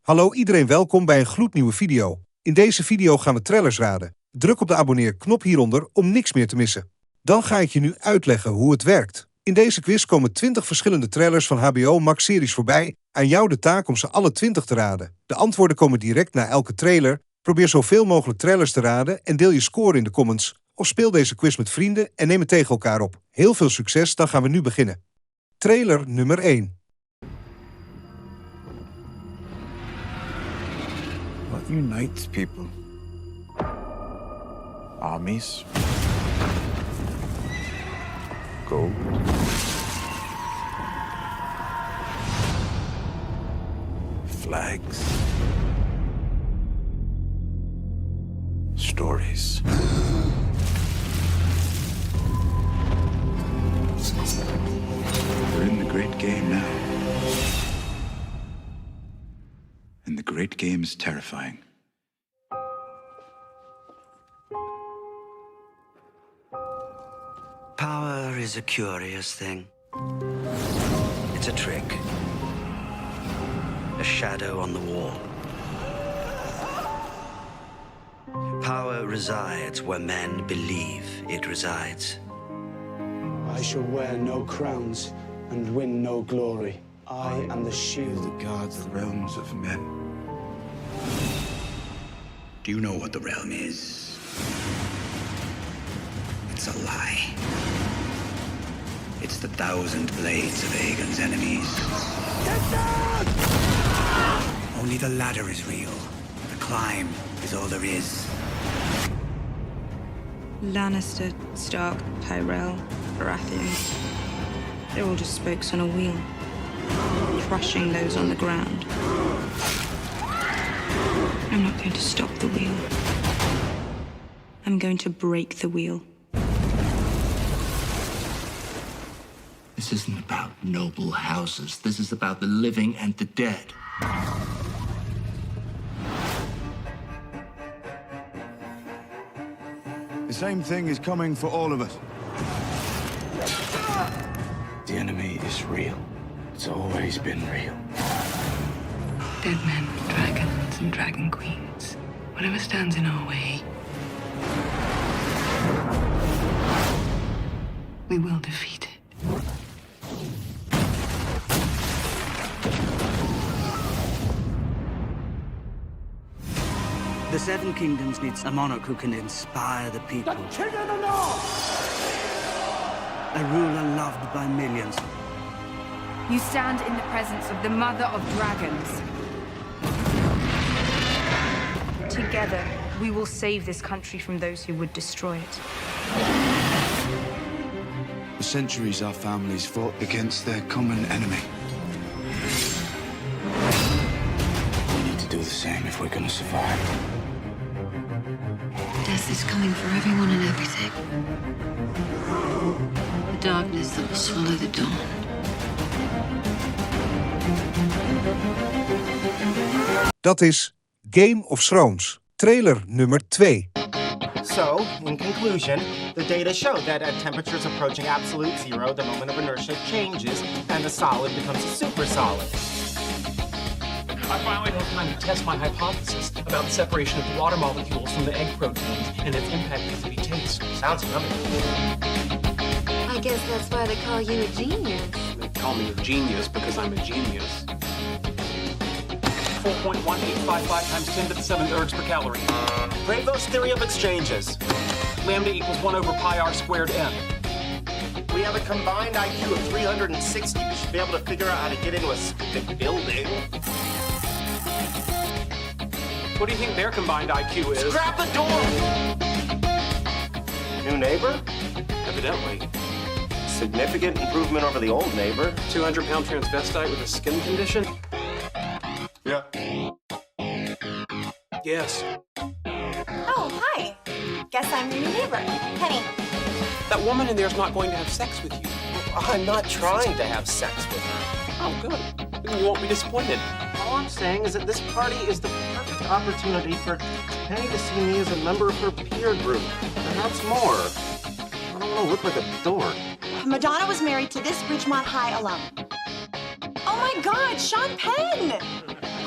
Hallo iedereen, welkom bij een gloednieuwe video. In deze video gaan we trailers raden. Druk op de abonneer-knop hieronder om niks meer te missen. Dan ga ik je nu uitleggen hoe het werkt. In deze quiz komen 20 verschillende trailers van HBO Max-series voorbij. Aan jou de taak om ze alle 20 te raden. De antwoorden komen direct na elke trailer. Probeer zoveel mogelijk trailers te raden en deel je score in de comments. Of speel deze quiz met vrienden en neem het tegen elkaar op. Heel veel succes, dan gaan we nu beginnen. Trailer nummer 1. What unites people? Armies. Gold. Flags. Stories. We're in the great game now. And the great game is terrifying. Power is a curious thing. It's a trick. A shadow on the wall. Power resides where men believe it resides. I shall wear no crowns and win no glory. I am the shield that guards the realms of men. Do you know what the realm is? It's a lie. It's the 1,000 blades of Aegon's enemies. Get down! Only the ladder is real. The climb is all there is. Lannister, Stark, Tyrell, Baratheon. They're all just spokes on a wheel, crushing those on the ground. I'm not going to stop the wheel. I'm going to break the wheel. This isn't about noble houses. This is about the living and the dead. The same thing is coming for all of us. The enemy is real. It's always been real. Dead men, dragons, and dragon queens. Whatever stands in our way, we will defeat it. The Seven Kingdoms needs a monarch who can inspire the people. The King of the North! A ruler loved by millions. You stand in the presence of the mother of dragons. Together, we will save this country from those who would destroy it. For centuries, our families fought against their common enemy. We need to do the same if we're going to survive. Death is coming for everyone and everything. The darkness that will swallow the dawn. Dat is Game of Thrones. Trailer nummer 2. So, in conclusion, the data show that at temperatures approaching absolute zero, the moment of inertia changes and the solid becomes a super solid. I finally had time to test my hypothesis about the separation of water molecules from the egg proteins and its impact vis-a-vis taste. Sounds yummy. I guess that's why they call you a genius. They call me a genius because I'm a genius. 4.1855 times 10 to the 7th ergs per calorie. Prevost theory of exchanges. Lambda equals 1 over pi r squared n. We have a combined IQ of 360. We should be able to figure out how to get into a stupid building. What do you think their combined IQ is? Grab the door! New neighbor? Evidently. Significant improvement over the old neighbor. 200-pound transvestite with a skin condition? Yeah. Yes. Oh, hi. Guess I'm your new neighbor, Penny. That woman in there's not going to have sex with you. I'm not trying to have sex with her. Oh, good. Then you won't be disappointed. All I'm saying is that this party is the perfect opportunity for Penny to see me as a member of her peer group. Perhaps more. I don't want to look like a dork. Madonna was married to this Ridgemont High alum. Oh my God, Sean Penn!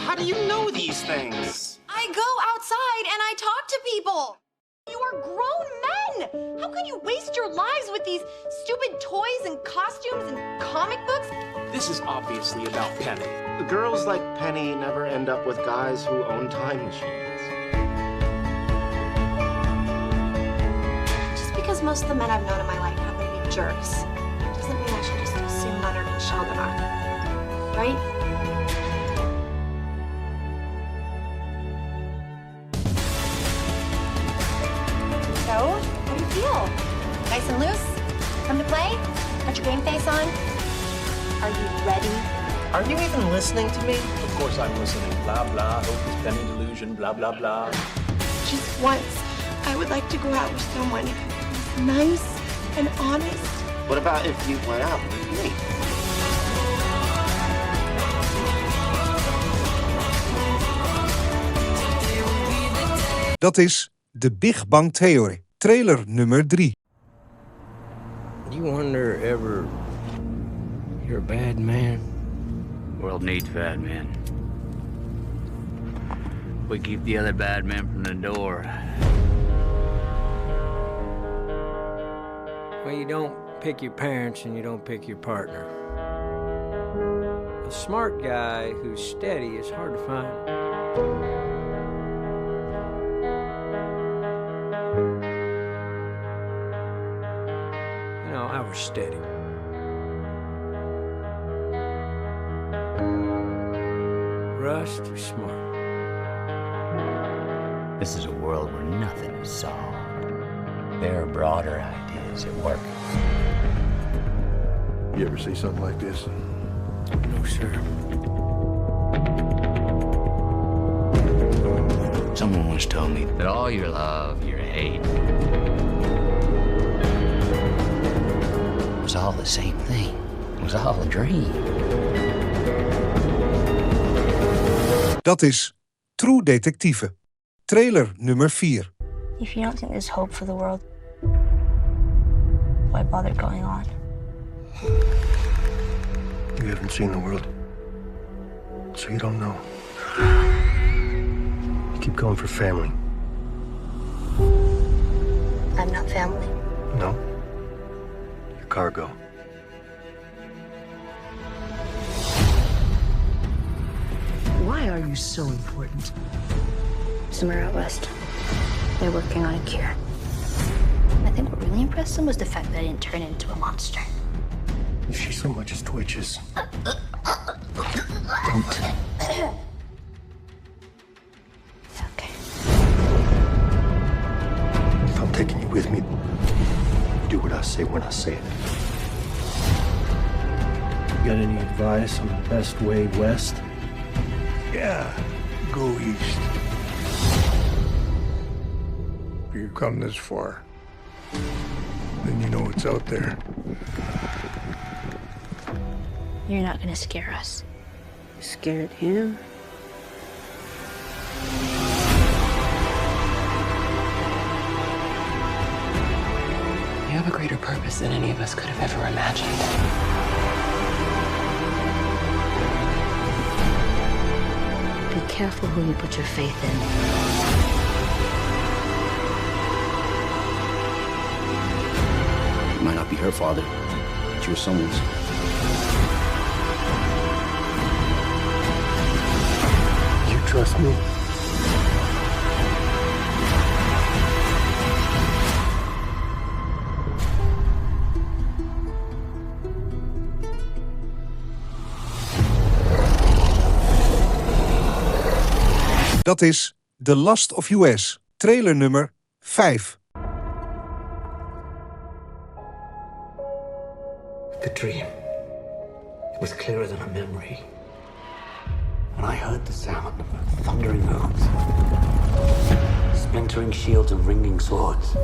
How do you know these things? I go outside and I talk to people. You are grown men. How could you waste your lives with these stupid toys and costumes and comic books? This is obviously about Penny. Girls like Penny never end up with guys who own time machines. Just because most of the men I've known in my life happen to be jerks doesn't mean I should just assume Leonard and Sheldon are. Right? So, how do you feel? Nice and loose? Come to play? Got your game face on? Are you ready? Are you even listening to me? Of course I'm listening. Blah, blah, hope is Penny delusion, blah, blah, blah. Just once, I would like to go out with someone who's nice and honest. What about if you went out with me? Dat is de Big Bang Theory, trailer nummer 3. You wonder ever you're a bad man? World needs bad men. We keep the other bad men from the door. Well, you don't pick your parents and you don't pick your partner. A smart guy who's steady is hard to find. You know, I was steady. Russ, too smart. This is a world where nothing is solved. There are broader ideas at work. You ever see something like this? No, sir. Someone once told me that all your love, your hate, was all the same thing. It was all a dream. Dat is True Detective, trailer nummer 4. If you don't think there's hope for the world, why bother going on? You haven't seen the world, so you don't know. You keep going for family. I'm not family. No. You're cargo. Why are you so important? Somewhere out west, they're working on a cure. I think what really impressed them was the fact that I didn't turn into a monster. If she so much as twitches, don't. Okay. If I'm taking you with me, do what I say when I say it. You got any advice on the best way west? Yeah, go east. If you come this far, then you know what's out there. You're not gonna scare us. Scared him? You have a greater purpose than any of us could have ever imagined. Be careful who you put your faith in. You might not be her father, but you were someone's. You trust me? Dat is The Last of Us, trailer nummer 5. The dream. It was clearer than a memory. And I heard the sound of thundering hooves, splintering shields and ringing swords.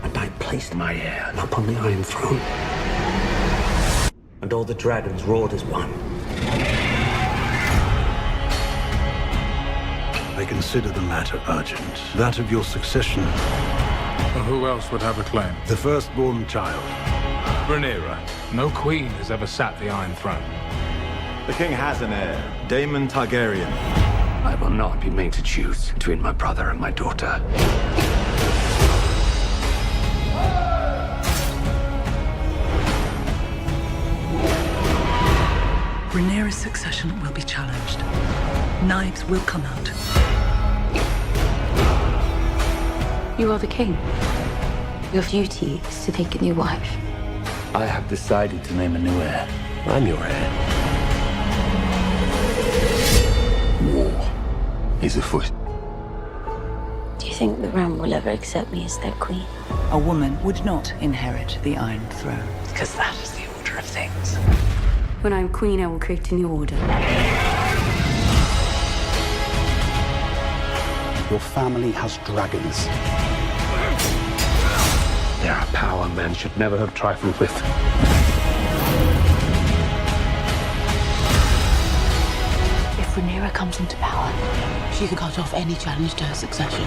And I placed my heir upon the Iron Throne. And all the dragons roared as one. I consider the matter urgent. That of your succession. Well, who else would have a claim? The firstborn child. Abonnere. No queen has ever sat the Iron Throne. The king has an heir, Daemon Targaryen. I will not be made to choose between my brother and my daughter. Rhaenyra's succession will be challenged. Knives will come out. You are the king. Your duty is to take a new wife. I have decided to name a new heir. I'm your heir. War is afoot. Do you think the realm will ever accept me as their queen? A woman would not inherit the Iron Throne, because that is the order of things. When I'm queen, I will create a new order. Your family has dragons. There are power men should never have trifled with. If Rhaenyra comes into power, she can cut off any challenge to her succession.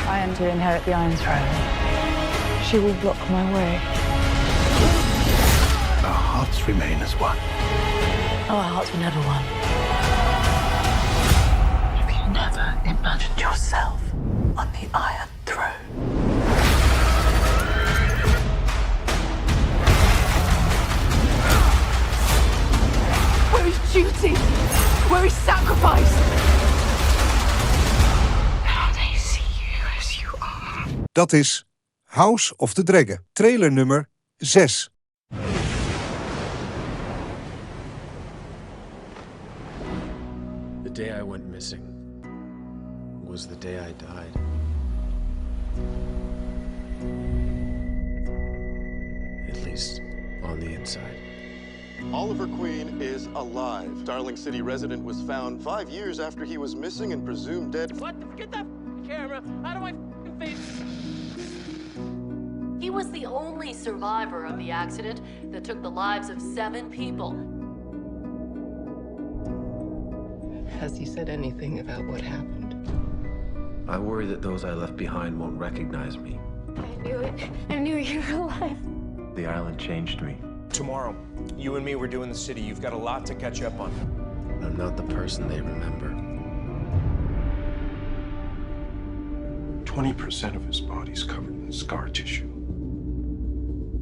I am to inherit the Iron Throne. She will block my way. Our hearts remain as one. Our hearts were never one. Have you never imagined yourself on the Iron Throne? Where is duty? Where is sacrifice? Now they see you as you are. Dat is House of the Dragon, trailer nummer 6. The day I went missing was the day I died. At least on the inside. Oliver Queen is alive. Darling City resident was found 5 years after he was missing and presumed dead. What? Get that camera out of my face. He was the only survivor of the accident that took the lives of 7 people. Has he said anything about what happened? I worry that those I left behind won't recognize me. I knew it. I knew you were alive. The island changed me. Tomorrow, you and me, we're doing the city. You've got a lot to catch up on. I'm not the person they remember. 20% of his body's covered in scar tissue.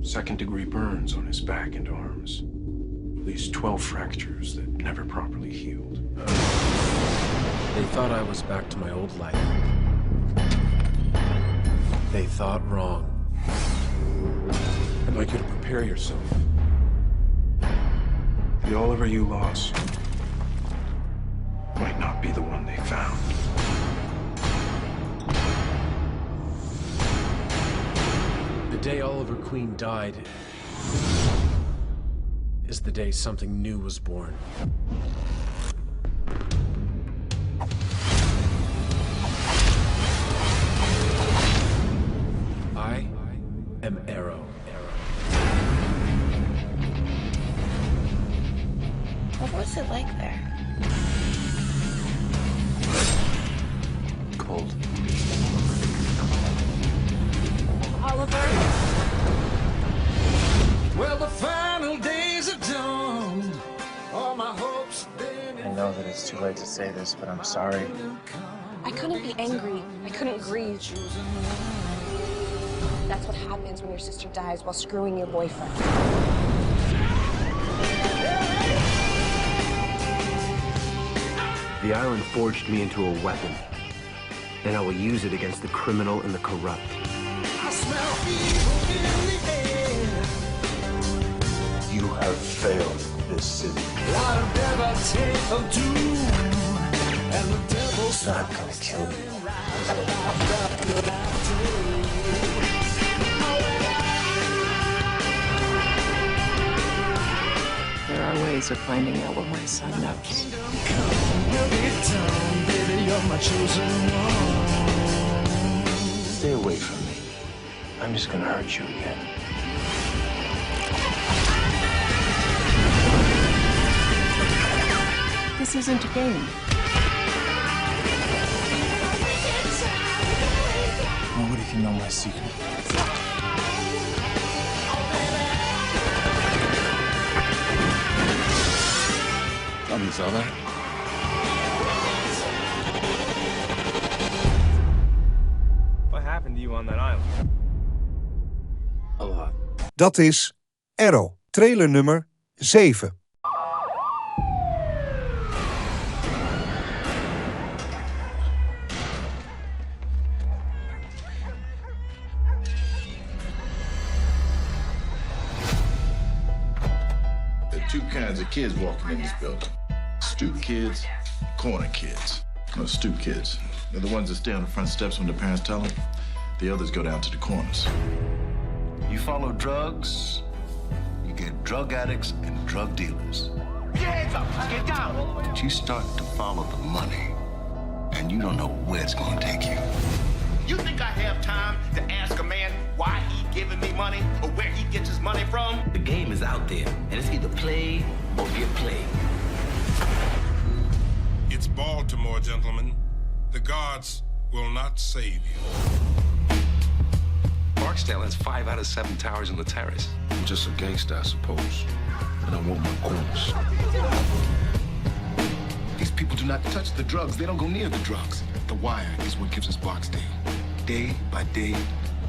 Second-degree burns on his back and arms. At least 12 fractures that never properly healed. They thought I was back to my old life. They thought wrong. I'd like you to prepare yourself. The Oliver you lost might not be the one they found. The day Oliver Queen died is the day something new was born. I am Arrow. What was it like there? Cold. Oliver? Well, the final days are done. All my hopes have been. I know that it's too late to say this, but I'm sorry. I couldn't be angry. I couldn't grieve. That's what happens when your sister dies while screwing your boyfriend. The island forged me into a weapon, and I will use it against the criminal and the corrupt. I smell evil in the air. You have failed this city. What a devil of doom. And the devil's not gonna kill you. There are ways of finding out what my son knows. Stay away from me. I'm just gonna hurt you again. This isn't a game. Nobody can know my secret. Zombies, are they? What happened to you on that island? A lot. Dat is Arrow, trailer nummer 7. There are two kinds of kids walking in this building. Stoop kids, corner kids. No, stoop kids. They're the ones that stay on the front steps when the parents tell them. The others go down to the corners. You follow drugs, you get drug addicts and drug dealers. Get your hands up! Get down! But you start to follow the money, and you don't know where it's gonna take you. You think I have time to ask a man why he giving me money or where he gets his money from? The game is out there, and it's either play or get played. It's Baltimore, gentlemen. The gods will not save you. Barksdale has 5 out of 7 towers in the terrace. I'm just a gangster, I suppose. And I want my corners. These people do not touch the drugs. They don't go near the drugs. The wire is what gives us Barksdale. Day by day,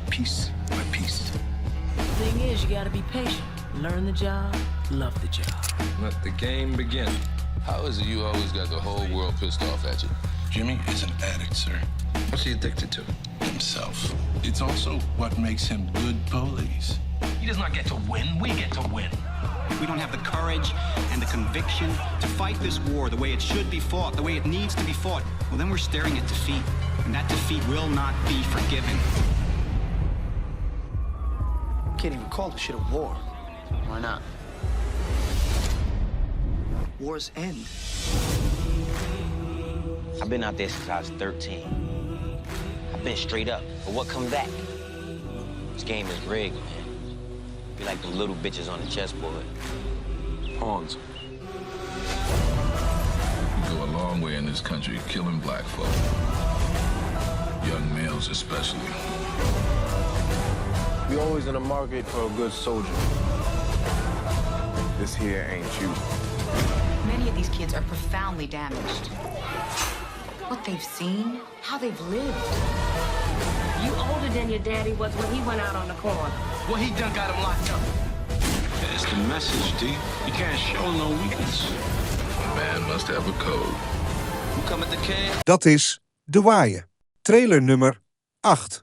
piece by piece. The thing is, you gotta be patient. Learn the job, love the job. Let the game begin. How is it you always got the whole world pissed off at you? Jimmy is an addict, sir. What's he addicted to? Himself. It's also what makes him good police. He does not get to win, we get to win. If we don't have the courage and the conviction to fight this war the way it should be fought, the way it needs to be fought, well, then we're staring at defeat. And that defeat will not be forgiven. Can't even call this shit a war. Why not? Wars end. I've been out there since I was 13. I've been straight up, but what come back? This game is rigged, man. Be like the little bitches on the chessboard. Pawns. You go a long way in this country killing black folk. Young males especially. We always in the market for a good soldier. This here ain't you. Many of these kids are profoundly damaged. What they've seen, how they've lived. You older than your daddy was when he went out on the corner. Well, he done got him locked up. That's the message, D. You can't show no weakness. A man must have a code. Who come at the can? Dat is De Waaien, trailer nummer 8.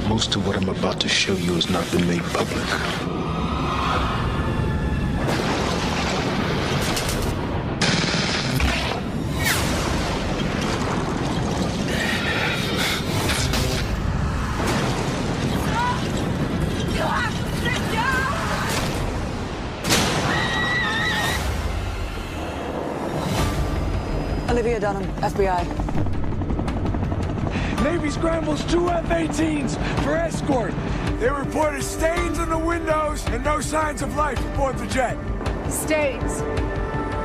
Most of what I'm about to show you has not been made public. Olivia Dunham, FBI. Navy scrambles 2 F-18s for escort. They reported stains on the windows and no signs of life aboard the jet. Stains.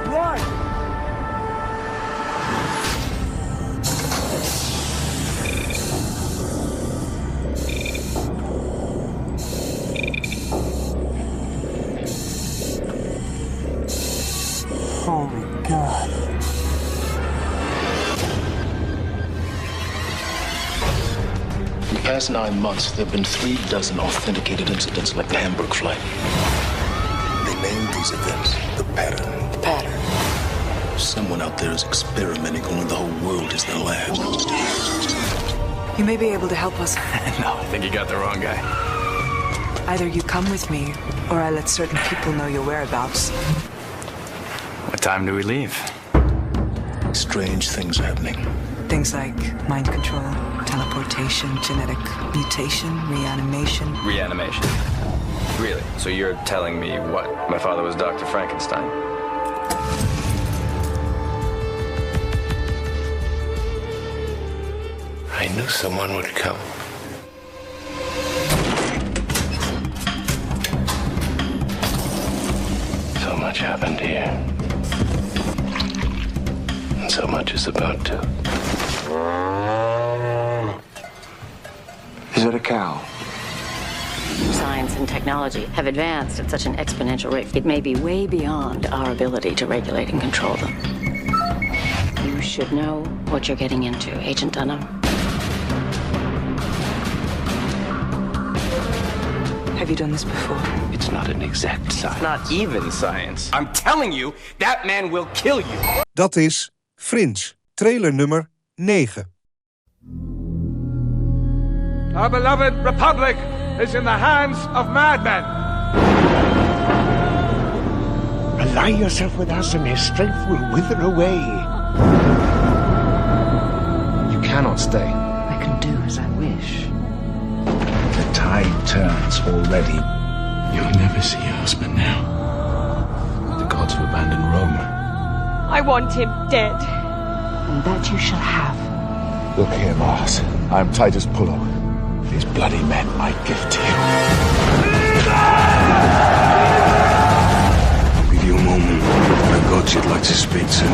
Run! Oh my God. In the past 9 months, there have been 36 authenticated incidents like the Hamburg flight. They named these events the pattern. The pattern. Someone out there is experimenting, only the whole world is their lab. You may be able to help us. No, I think you got the wrong guy. Either you come with me, or I let certain people know your whereabouts. What time do we leave? Strange things are happening. Things like mind control, teleportation, genetic mutation, reanimation. Reanimation. Really? So you're telling me what? My father was Dr. Frankenstein. I knew someone would come. So much happened here. And so much is about to. Is that a cow? Is Science and technology have advanced at such an exponential rate, it may be way beyond our ability to regulate and control them. You should know what you're getting into, Agent Dunham. Have you done this before? It's not an exact science. It's not even science. I'm telling you, that man will kill you. Dat is Fringe, trailer nummer 9. Our beloved Republic is in the hands of madmen. Ally yourself with us and his strength will wither away. You cannot stay. I can do as I wish. The tide turns already. You'll never see your husband now. The gods have abandoned Rome. I want him dead. And that you shall have. Look here, Mars. I am Titus Pullo. These bloody men I give to you. I'll give you a moment. The gods you'd like to speak to.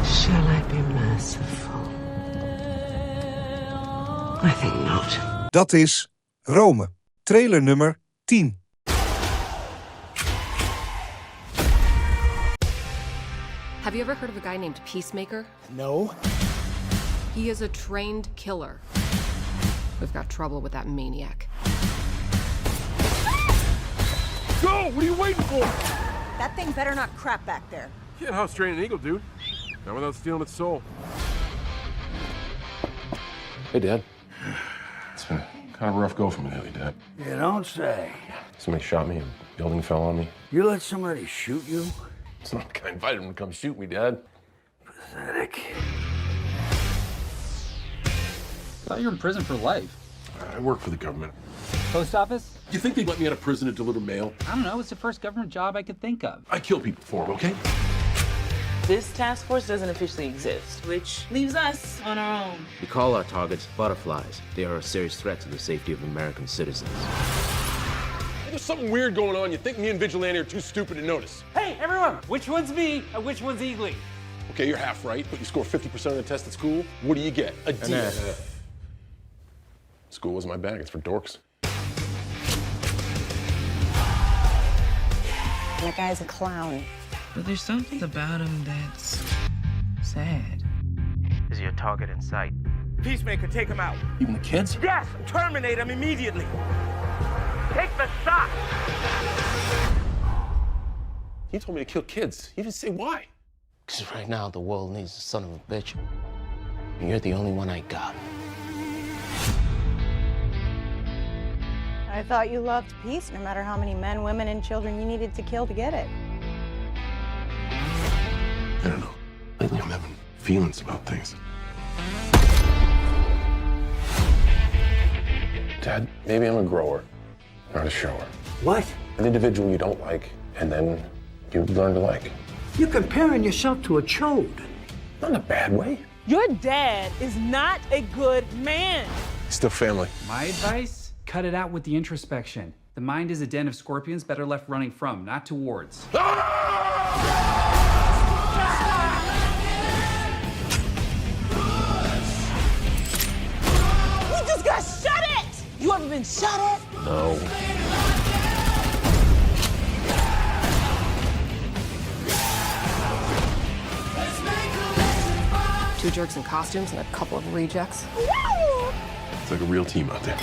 Shall I be merciful? I think not. Dat is Rome, trailer nummer 10. Have you ever heard of a guy named Peacemaker? No. He is a trained killer. We've got trouble with that maniac. Go! What are you waiting for? That thing better not crap back there. Can't house train an eagle, dude. Not without stealing its soul. Hey, Dad. It's been kind of a rough go for me lately, Dad. You don't say. Somebody shot me, a building fell on me. You let somebody shoot you? It's not like I invited him to come shoot me, Dad. Pathetic. I thought you were in prison for life. I work for the government. Post office? You think they'd let me out of prison to deliver mail? I don't know. It's the first government job I could think of. I kill people for it, okay? This task force doesn't officially exist, which leaves us on our own. We call our targets butterflies. They are a serious threat to the safety of American citizens. There's something weird going on. You think me and Vigilante are too stupid to notice. Hey, everyone! Which one's me and which one's Eagly? Okay, you're half right, but you score 50% of the test at school. What do you get? A D. School was my bag. It's for dorks. That guy's a clown. But there's something about him that's sad. Is your target in sight? Peacemaker, take him out. Even the kids? Yes! Terminate him immediately. Take the shot! He told me to kill kids. He didn't say why. Because right now the world needs a son of a bitch. And you're the only one I got. I thought you loved peace, no matter how many men, women, and children you needed to kill to get it. I don't know. Lately I'm having feelings about things. Dad, maybe I'm a grower, not a shower. What? An individual you don't like, and then you learn to like. You're comparing yourself to a chode. Not in a bad way. Your dad is not a good man. Still family. My advice? Cut it out with the introspection. The mind is a den of scorpions better left running from, not towards. You just got shot at! You ever been shot at? No. Two jerks in costumes and a couple of rejects. It's like a real team out there.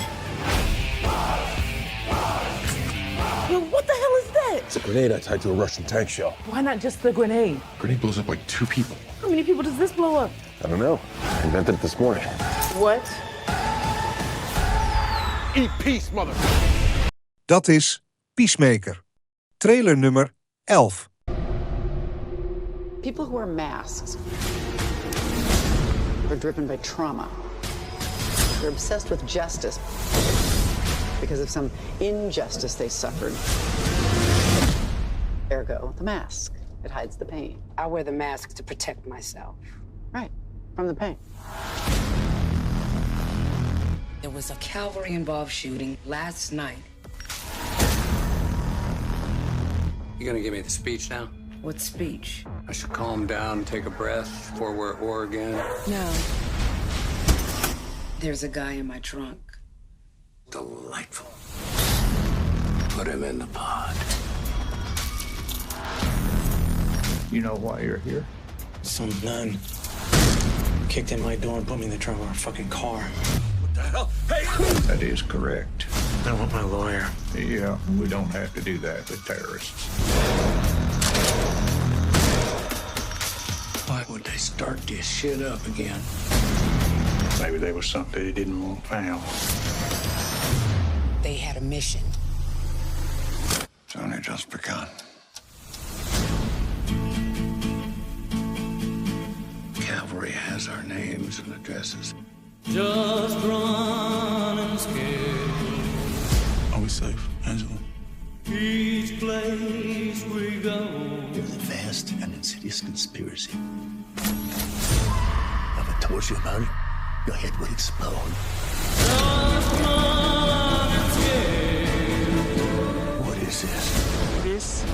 Yo, what the hell is that? It's a grenade I tied to a Russian tank shell. Why not just the grenade? Grenade blows up like 2 people. How many people does this blow up? I don't know. I invented it this morning. What? Eat peace, mother. Dat is Peacemaker, trailer nummer 11. People who wear masks are driven by trauma. They're obsessed with justice because of some injustice they suffered. Ergo, the mask. It hides the pain. I wear the mask to protect myself. Right, from the pain. There was a cavalry-involved shooting last night. You gonna give me the speech now? What speech? I should calm down, take a breath before we're at war again. No. There's a guy in my trunk. Delightful. Put him in the pod. You know why you're here? Some nun kicked in my door and put me in the trunk of our fucking car. What the hell? Hey! That is correct. I want my lawyer. Yeah, we don't have to do that with terrorists. Why would they start this shit up again? Maybe there was something they didn't want found. They had a mission. It's only just begun. Cavalry has our names and addresses. Just run and scare. Are we safe, Angela? Each place we go. There's a vast and insidious conspiracy. If I told you about it, your head would explode. Just run and scare. What is this? This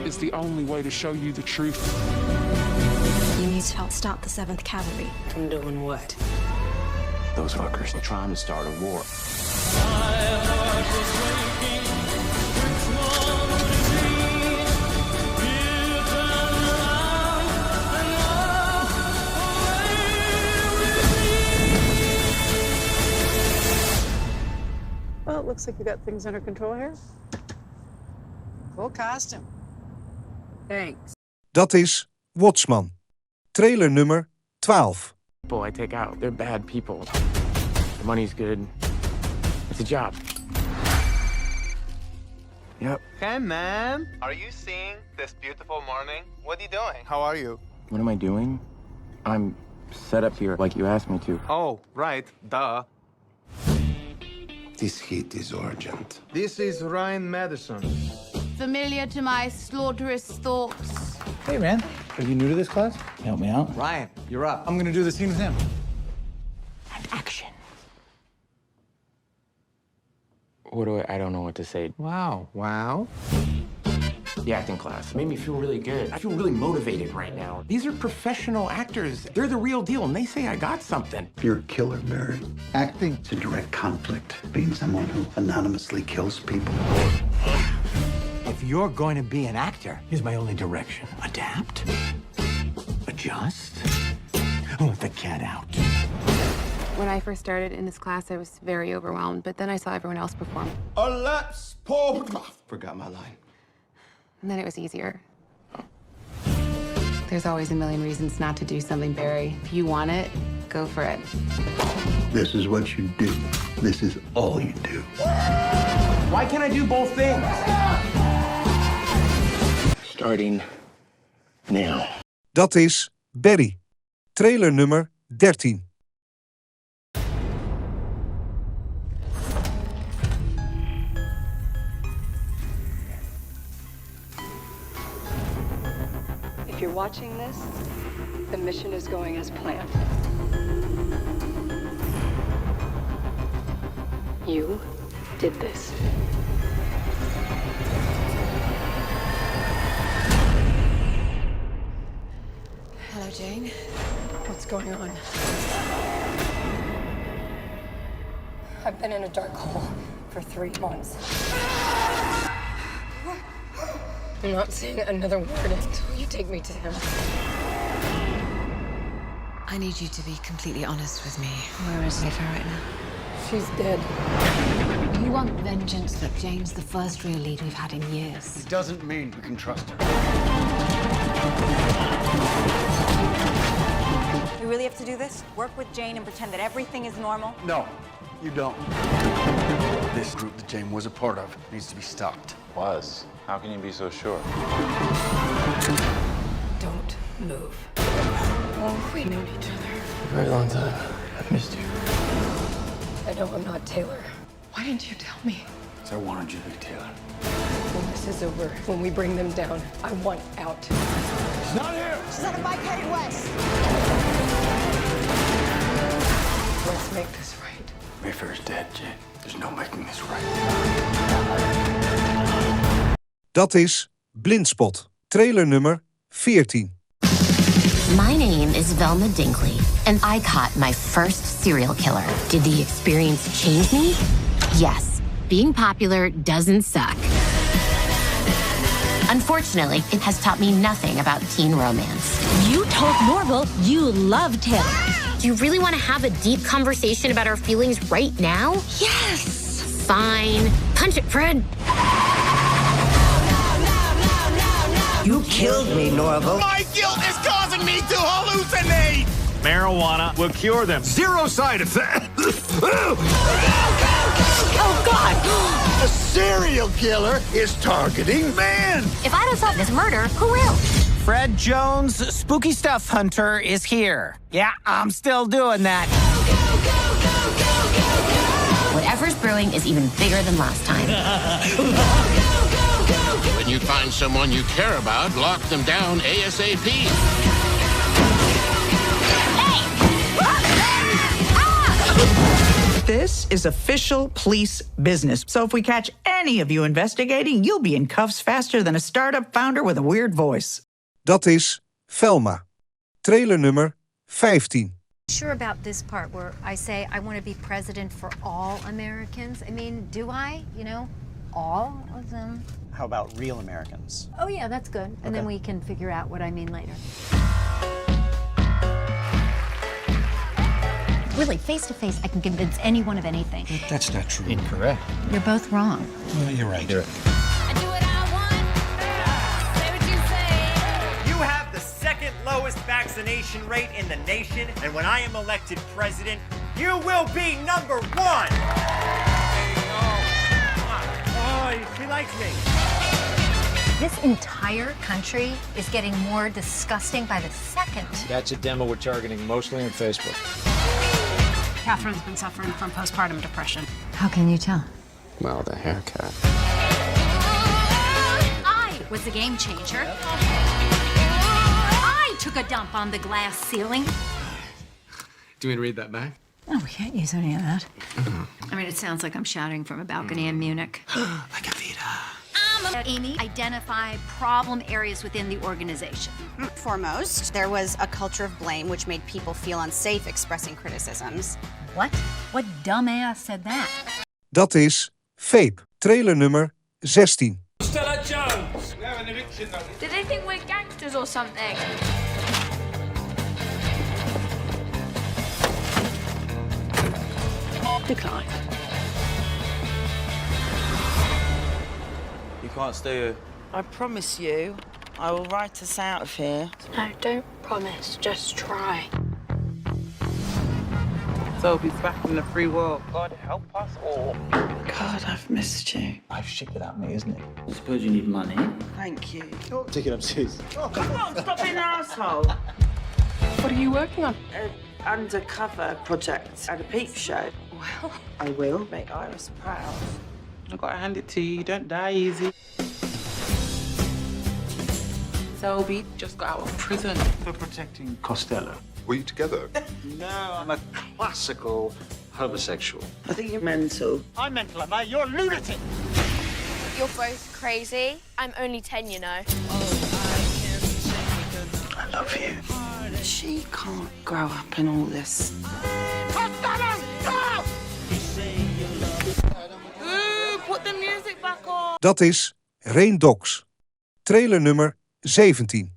is the only way to show you the truth. You need to help stop the 7th Cavalry. From doing what? Those fuckers are trying to start a war. Well, it looks like you got things under control here. Cool costume. Thanks. Dat is Watchman. Trailer nummer 12. People I take out, they're bad people. The money's good. It's a job. Yep. Hey, man. Are you seeing this beautiful morning? What are you doing? How are you? What am I doing? I'm set up here like you asked me to. Oh, right. Duh. This heat is urgent. This is Ryan Madison. Familiar to my slaughterous thoughts. Hey, man. Are you new to this class? Help me out. Ryan, you're up. I'm gonna do the scene with him. And action. I don't know what to say. Wow. The acting class made me feel really good. I feel really motivated right now. These are professional actors. They're the real deal, and they say I got something. You're a killer, Barry. Acting is a direct conflict. Being someone who anonymously kills people. If you're going to be an actor, here's my only direction. Adapt. Adjust. Let the cat out. When I first started in this class, I was very overwhelmed, but then I saw everyone else perform. Let's pour. Forgot my line. And then it was easier. There's always a million reasons not to do something, Barry. If you want it, go for it. This is what you do. This is all you do. Why can't I do both things? Starting now. Dat is Barry. Trailer nummer 13. If you're watching this, the mission is going as planned. You did this. Hello, Jane. What's going on? I've been in a dark hole for 3 months. I'm not saying another word until you take me to him. I need you to be completely honest with me. Where is Eva right now? She's dead. You want vengeance, but Jane's the first real lead we've had in years. It doesn't mean we can trust her. We really have to do this? Work with Jane and pretend that everything is normal? No, you don't. This group that Jane was a part of needs to be stopped. Was? How can you be so sure? Don't move. Oh, we known each other. A very long time. I've missed you. I know I'm not Taylor. Why didn't you tell me? So I wanted you to be Taylor. When this is over, when we bring them down, I want out. She's not here! She's on a bike headed west. Let's make this right. Mayfair's dead, Jane. There's no making this right. Dat is Blindspot. Trailer nummer 14. My name is Velma Dinkley, and I caught my first serial killer. Did the experience change me? Yes. Being popular doesn't suck. Unfortunately, it has taught me nothing about teen romance. You told Norval you loved him. Do you really want to have a deep conversation about our feelings right now? Yes. Fine. Punch it, Fred. You killed me, Norval. My guilt is causing me to hallucinate! Marijuana will cure them. Zero side effects. Oh, God! A serial killer is targeting men! If I don't solve this murder, who will? Fred Jones, Spooky Stuff Hunter, is here. Yeah, I'm still doing that. Whatever's brewing is even bigger than last time. When you find someone you care about, lock them down ASAP. This is official police business. So if we catch any of you investigating, you'll be in cuffs faster than a startup founder with a weird voice. Dat is Velma. Trailer nummer 15. Sure about this part where I say I want to be president for all Americans? I mean, do I? You know, all of them? How about real Americans? Oh yeah, that's good. And then we can figure out what I mean later. Really, face to face, I can convince anyone of anything. That's not true. Incorrect. You're both wrong. Well, you're right. You have the second lowest vaccination rate in the nation, and when I am elected president, you will be number one. Oh, he likes me. This entire country is getting more disgusting by the second. That's a demo we're targeting mostly on Facebook. Catherine's been suffering from postpartum depression. How can you tell? Well, the haircut. I was a game changer. I took a dump on the glass ceiling. Do you want me to read that back? Oh, we can't use any of that. I mean, it sounds like I'm shouting from a balcony in Munich. Like a Vita. Amy, identify problem areas within the organization. Foremost, there was a culture of blame which made people feel unsafe expressing criticisms. What? What dumbass said that? Dat is Vape. Trailer nummer 16. Stella Jones! Do they think we're gangsters or something? Decline. You can't stay here. I promise you, I will write us out of here. No, don't promise. Just try. Toby's back in the free world. God help us all. God, I've missed you. Life's shit without me, isn't it? I suppose you need money. Thank you. Take it upstairs. Oh, come on, stop being an asshole. What are you working on? An undercover project at a peep show. Well, I will make Iris proud. I've got to hand it to you. Don't die easy. Toby just got out of prison for protecting Costello. Were you together? No, I'm a classical homosexual. I think you're mental. I'm mental, am I? You're a lunatic. You're both crazy. I'm only 10, you know. I love you. She can't grow up in all this. Ooh, put the music back on. Dat is Rain Dogs. Trailer nummer 17.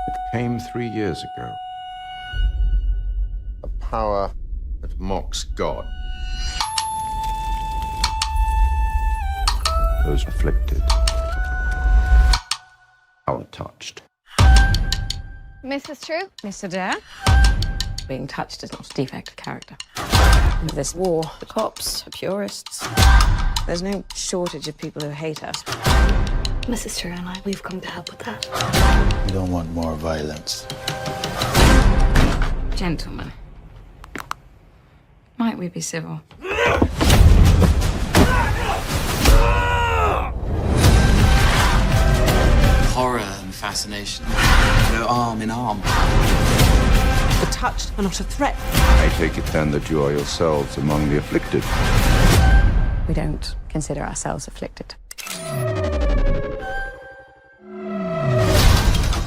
It came 3 years ago. A power that mocks God. Those afflicted. Power touched. Mrs. True? Mr. Dare? Being touched is not a defect of character. With this war, the cops are purists. There's no shortage of people who hate us. Mrs. True and I, we've come to help with that. You don't want more violence. Gentlemen, might we be civil? Horror and fascination go arm in arm. The touched are not a threat. I take it then that you are yourselves among the afflicted. We don't consider ourselves afflicted.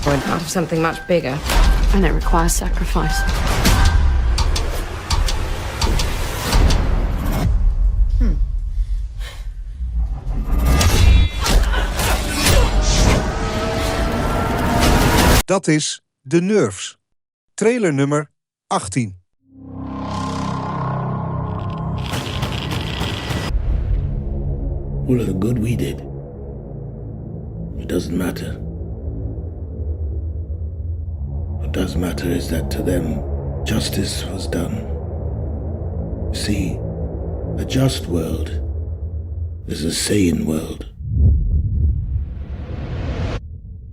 We're part of something much bigger, and it requires sacrifice. Dat is De Nerves. Trailer nummer 18. All of the good we did, it doesn't matter. What does matter is that to them, justice was done. See, a just world is a sane world.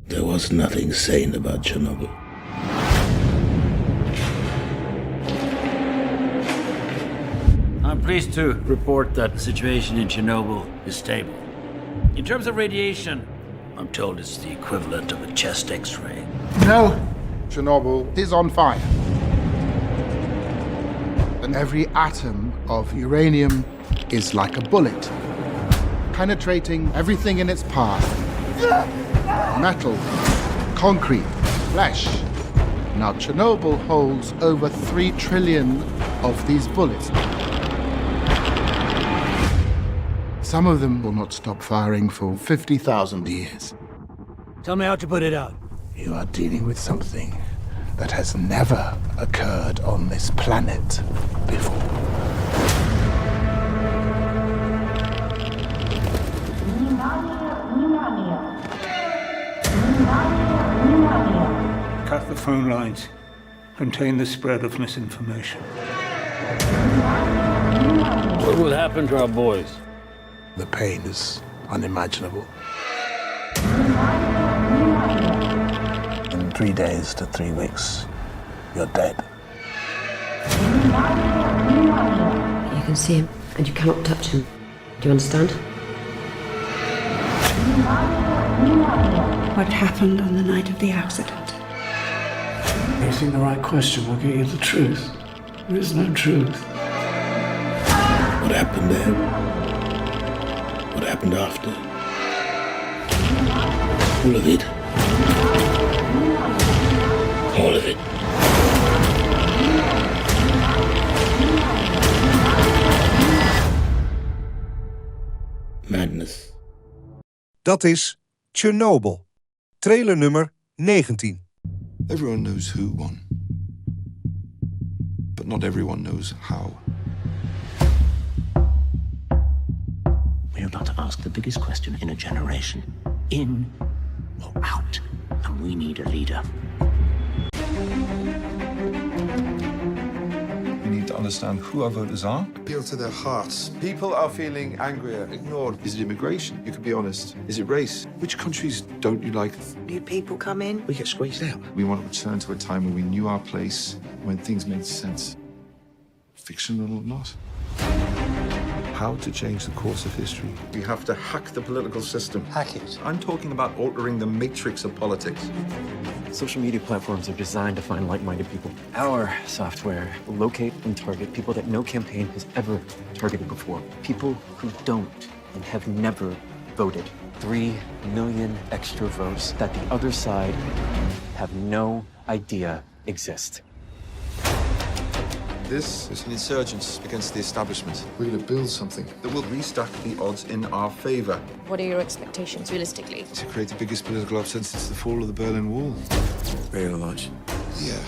There was nothing sane about Chernobyl. I'm pleased to report that the situation in Chernobyl is stable. In terms of radiation, I'm told it's the equivalent of a chest X-ray. No, Chernobyl is on fire. And every atom of uranium is like a bullet, penetrating everything in its path. Metal, concrete, flesh. Now, Chernobyl holds over 3 trillion of these bullets. Some of them will not stop firing for 50,000 years. Tell me how to put it out. You are dealing with something that has never occurred on this planet before. Cut the phone lines. Contain the spread of misinformation. What will happen to our boys? The pain is unimaginable. In 3 days to 3 weeks, you're dead. You can see him, and you cannot touch him. Do you understand? What happened on the night of the accident? Asking the right question will get you the truth. There is no truth. What happened there? What happened after? All of it. All of it. Madness. Dat is Chernobyl. Trailer nummer 19. Everyone knows who won. But not everyone knows how. We are about to ask the biggest question in a generation. In or out? And we need a leader. We need to understand who our voters are. Appeal to their hearts. People are feeling angrier, ignored. Is it immigration? You can be honest. Is it race? Which countries don't you like? New people come in, we get squeezed out. We want to return to a time when we knew our place, when things made sense. Fictional or not. How to change the course of history. We have to hack the political system. Hack it. I'm talking about altering the matrix of politics. Social media platforms are designed to find like-minded people. Our software will locate and target people that no campaign has ever targeted before. People who don't and have never voted. 3 million extra votes that the other side have no idea exist. This is an insurgence against the establishment. We're going to build something that will restack the odds in our favor. What are your expectations, realistically? To create the biggest political upset since the fall of the Berlin Wall. Very large. Yeah.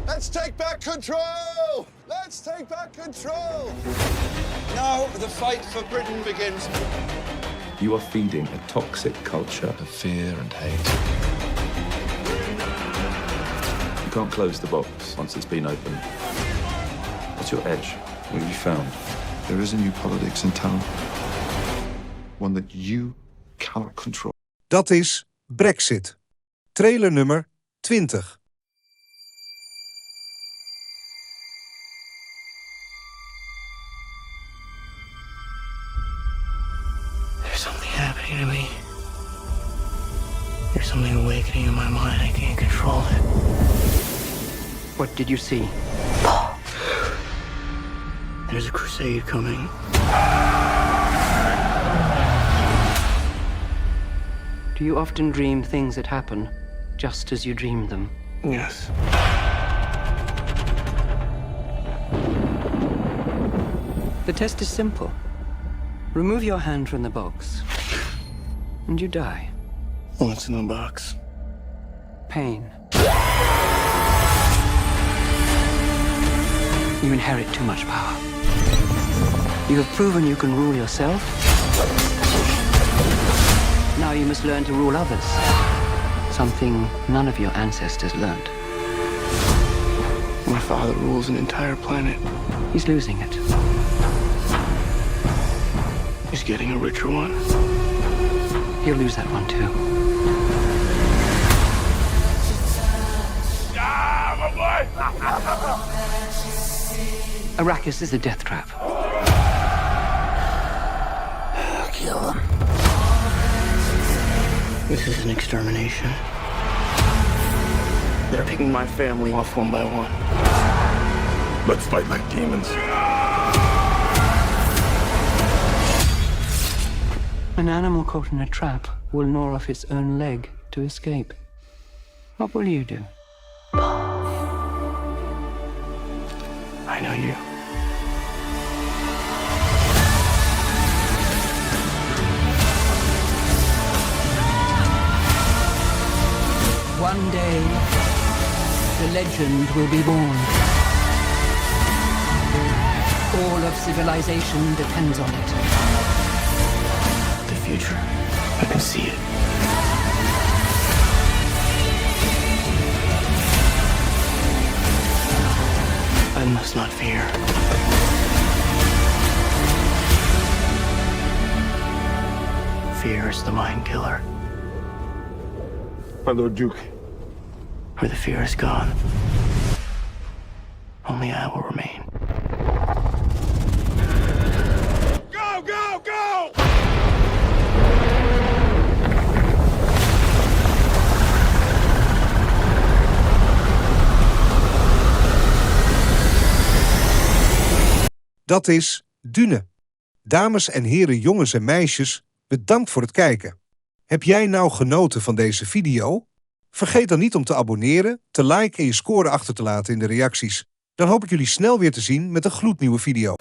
Let's take back control! Let's take back control! Now the fight for Britain begins. You are feeding a toxic culture of fear and hate. You can't close the box once it's been opened. What's your edge? What have you found? There is a new politics in town. One that you cannot control. Dat is Brexit. Trailer nummer 20. There's something happening to me. There's something awakening in my mind. I can't control it. What did you see? There's a crusade coming. Do Do you often dream things that happen just as you dreamed them? Yes. The test is simple. Remove your hand from the box, and you die. What's in the box? Pain. You inherit too much power. You have proven you can rule yourself. Now you must learn to rule others. Something none of your ancestors learned. My father rules an entire planet. He's losing it. He's getting a richer one. He'll lose that one too. Arrakis is a death trap. Kill them. This is an extermination. They're picking my family off one by one. Let's fight like demons. An animal caught in a trap will gnaw off its own leg to escape. What will you do? I know you. One day, the legend will be born. All of civilization depends on it. The future. I can see it. I must not fear. Fear is the mind killer. My Lord Duke. Where the fear is gone, only I will remain. Go, go, go! Dat is Dune. Dames en heren, jongens en meisjes, bedankt voor het kijken. Heb jij nou genoten van deze video? Vergeet dan niet om te abonneren, te liken en je score achter te laten in de reacties. Dan hoop ik jullie snel weer te zien met een gloednieuwe video.